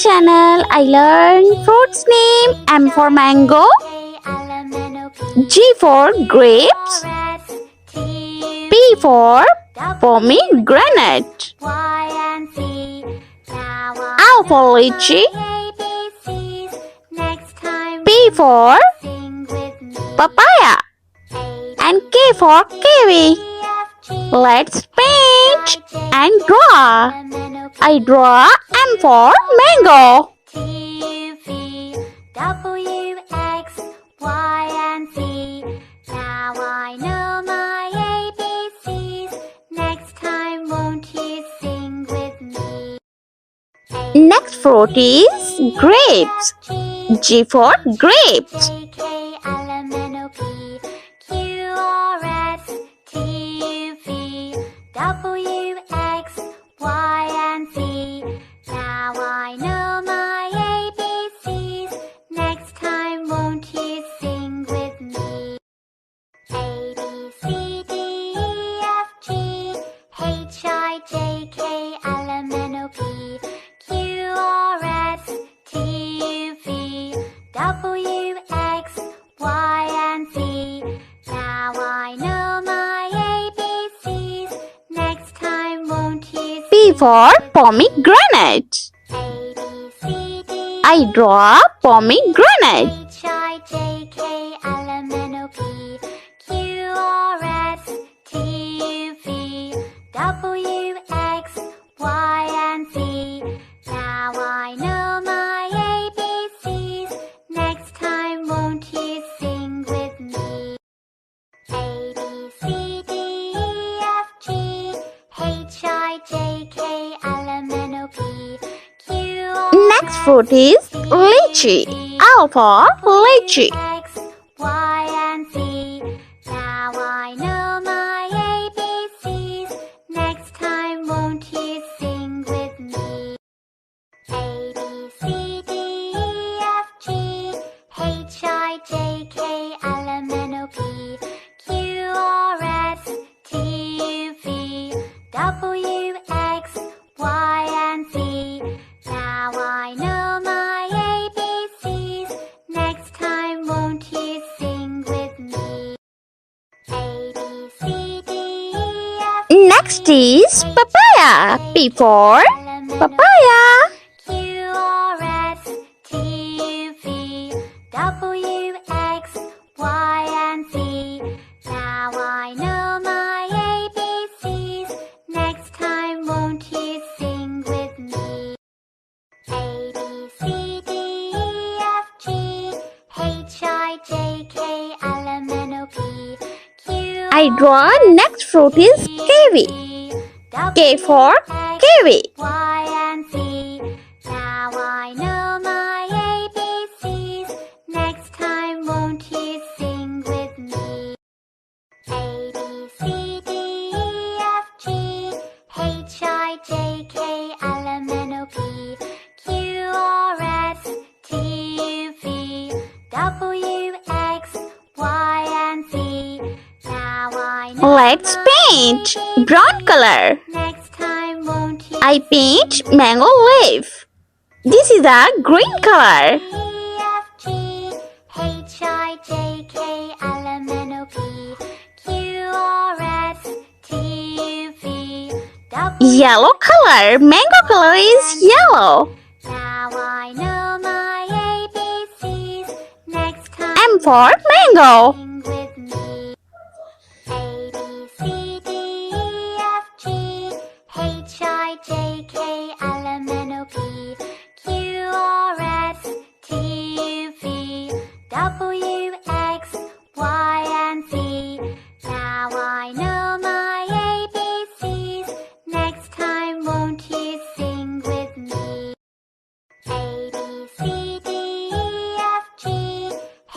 channel. I learn fruits name. M for mango, G for grapes, P for pomegranate, L for lychee, P for papaya, and K for kiwi. Let's paint and draw. I draw M for mango. T, V, W, X, Y, and Z. Now I know my ABCs. Next time, won't you sing with me? Next fruit is grapes. G for grapes. J, K, L, M, N, O, P, Q, R, S, T, V, W, X, Y, and Z. Now I know my ABCs. Next time, won't you sing with me? A, B, C, D, E, F, G, H, I, J, K, L, M, N, O, P, Q, R, S, T, V, W, X, Y, and Z. Now I know my ABCs. Next time, won't you P for pomegranate. A, B, C, D, I draw pomegranate. H, I, J, K, L, M, N, O, P, Q, R, S, T, V, W, X, Y, and Z. Now I know my ABCs. Next time, won't you sing with me? A, B, C, D, E, F, G, H, I, J, K, L, M, N, O, P, Q, R, Next fruit is lychee. L for lychee. X, Y, and Z. Now I know my ABCs. Next time, won't you sing with me? A, B, C, D, E, F, G, H, I, J, K, L, M, N, O, P, Q, R, S, T, V, W, X, Y, and Z. Now I know my ABCs. Next time, won't you sing with me? A, B, C, D, E, F, Next is papaya. P for L, M, N, O, papaya. Q, R, S, T, V, W, X, Y, and Z. Now I know my ABCs. Next time, won't you sing with me? A, B, C, D, E, F, G, H, I, J, K, L, M, N, O, P, Q, I draw next fruit is kiwi. K for kiwi. Y, and Z. Now I know my ABCs. Next time, won't you sing with me? A, B, C, D, E, F, G, H, I, J, K, L, M, N, O, P, Q, R, S, T, V, W, X, Y, and Z. Now I know Let's paint. Brown color. next time, won't you I paint mango leaf. This is a green color. E, F, G, H, I, J, K, L, M, N, O, P, Q, R, S, T, V, W. Yellow color. Mango color is yellow. Now I know my ABCs. Next time, M for mango. sing with me. A, B, C, D, E, F, G, H, I, J, K, L, M, N, O, P, Q, R, S, T, V, W, X, Y, and Z. Now I know my ABCs. Next time, won't you sing with me? A, B, C, D, E, F, G,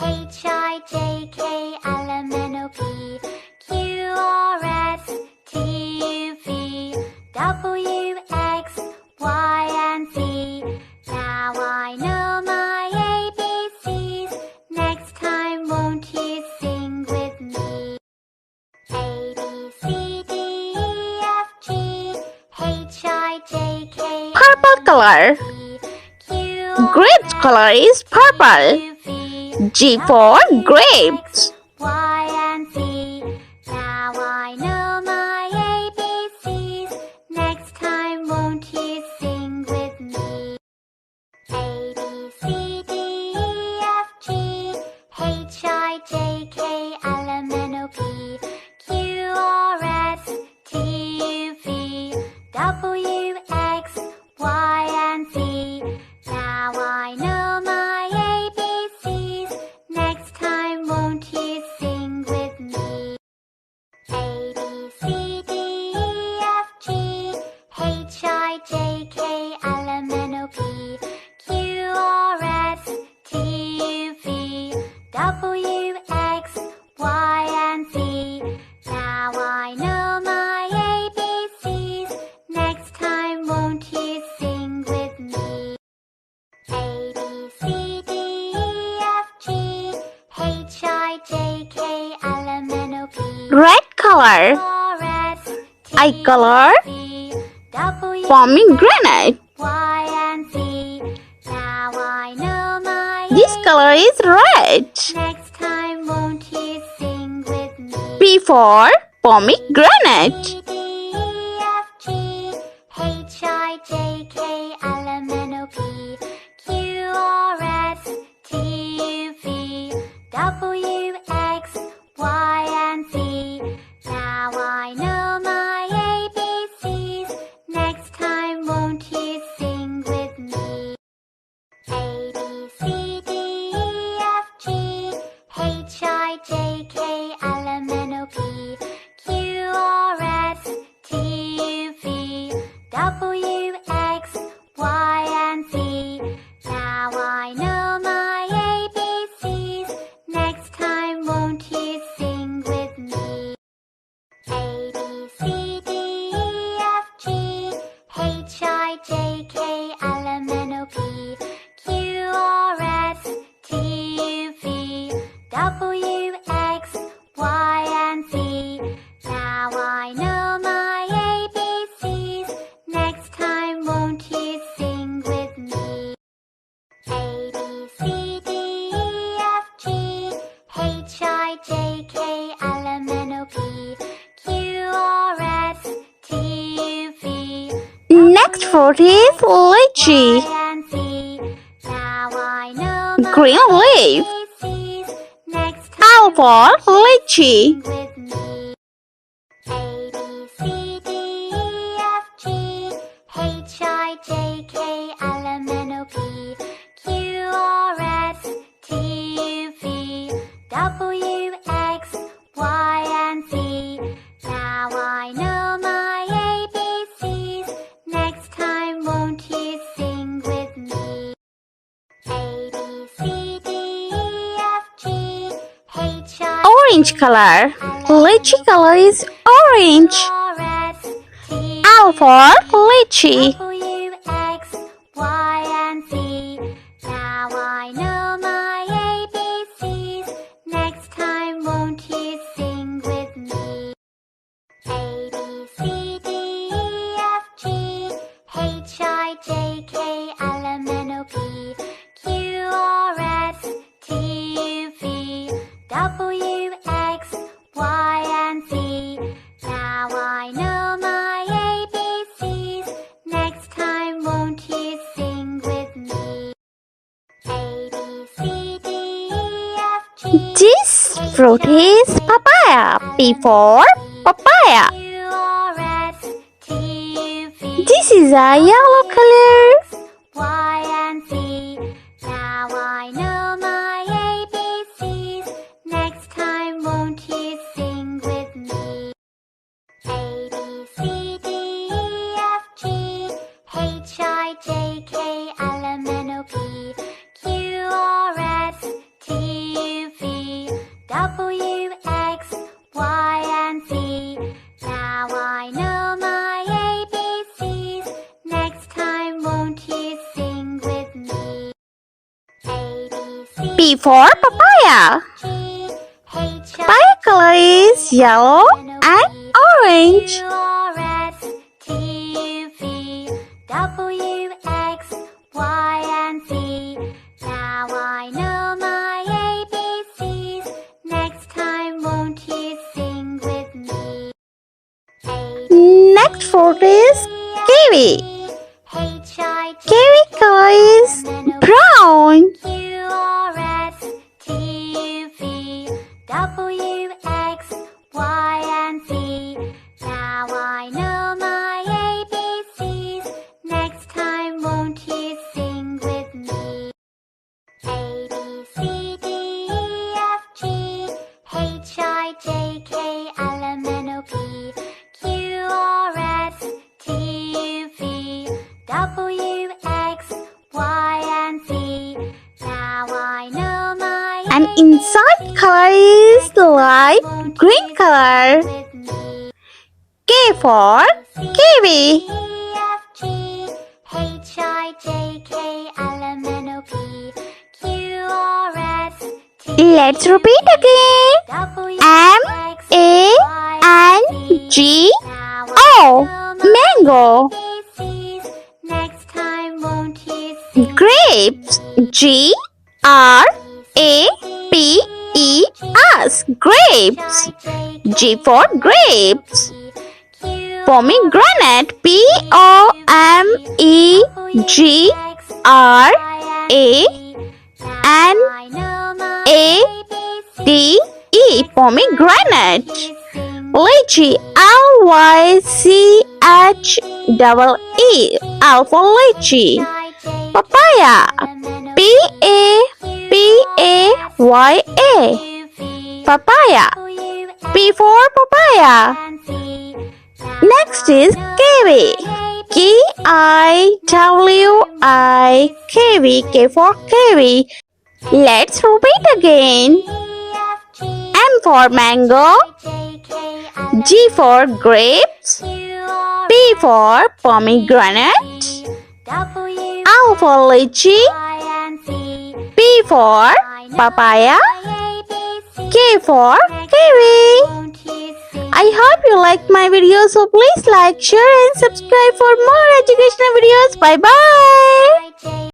H, I, J, K, L, M, N, O, P, Q, R, S, T, V, W, X, Y, and Z. Now I know my ABCs. Next time, won't you sing with me? A, B, C, D, E, F, G, H, I, J, K, Purple color. Q, Grape's color is purple. G for grapes. Y and Z. Now I know my ABCs. Next time, won't you sing with me? A, B, C, D, E, F, G, H, I, J, K, L, M, N, O, P, Q, R, S, T, U, V, W, X, Y, and Z. Now I know my ABCs. Next time, won't you sing with me? A, B, C, D, E, F, G, H, I, J, K, L, M, N, O, P, Q, R, S, T, U, V, W, X, Y, and Z. Now I know my ABCs. Next time, won't you sing with me? A, B, C, D, E, F, G, H, I, J, K, L, M, N, O, P, Red color. R, S, T, Eye color. V, W, Pomegranate. Y, and Z. Now I know my This color is red. Next time, won't you sing with me? P for pomegranate. C, D, E, F, G, H, I, J, K, L, M, N, O, P, Q, R, S, T, U, V, W, X, Y, and Z. Now I know my ABCs. Next time, won't you sing with me? A, B, C, D, E, F, G, H, I, J, K, L, M, N, O, P, Q, R, S, T, U, V, W, X, Y, and Z. Now I know my ABCs. Next time, won't you sing with me? A, B, C, D, E, F, G, H, I, J, K, L, M, N, O, P, Q, R, S, T, U, V, W, X, Y, and Z. Now I know my ABCs. Next time, won't you sing with me? A, B, C, D, E, F, G, H, I, J, K, L, M, N, O, P, Q, R, S, T, U, V, Next fruit is lychee. Y, and Z. Now I know my Green leaf. ABCs. Next L time, for lychee. with me. A, B, C, D, E, F, G, H, I, J, K, L, M, N, O, P, Q, R, S, T, U, V, W, X, Y, and Z. Now I know my ABCs. Next time, won't you sing with me? A, B, C, D, E, F, G, H, I, Orange color. Lychee color is orange. R, S, T, L for lychee. W, X, Y, and Z. Now I know my ABCs. Next time, won't you sing with me? A, B, C, D, E, F, G, H, I, J, K, L, M, N, O, P, Q, R, S, T, U, V, W, X, Y, and Z. Now I know my ABCs. Next time, won't you sing with me? A, B, C, D, E, F, G. This fruit is papaya. P for papaya. Q, R, S, T, U, V. This is a yellow color. Y, and Z. Now I know my ABCs. Next time, won't you sing with me? A, B, C, D, E, F, G, H, I, J, K, L, M, N, O, P, Q, R, S, T, U, V, W, X, Y, and Z. Now I know my ABCs. Next time, won't you sing with me? A, B, C, P for papaya. G, H, I, Papaya color is yellow and orange. Q, R, S, T, U, V, W, X, Y, and Z. Kiwi color is brown. Q R S T U V W X Y and Z. Now I know my ABCs. Next time, won't you sing with me? A B C D E F G H I J K L M N O P Q R S T U V W X Y and Z. Now I know my And inside color is light green color. with me. K for kiwi. E F G H I J K L M N O P Q R S T Let's repeat again. W M X A Y N Z. G Now O. I know my Mango. ABCs. Next time, won't you sing? Grapes. G R A P E S. Grapes. G for grapes. Pomegranate. P O M E G R A N A T E. Pomegranate. Lychee. L Y C H double E. L for lychee. Papaya. P A P A Y A. Papaya. P for papaya. Next is kiwi. K I W I. Kiwi. K for kiwi. Let's repeat again. M for mango. G for grapes. P for pomegranate. L for lychee. P for papaya. K for kiwi. I hope you liked my video, so please like, share and subscribe for more educational videos. Bye bye.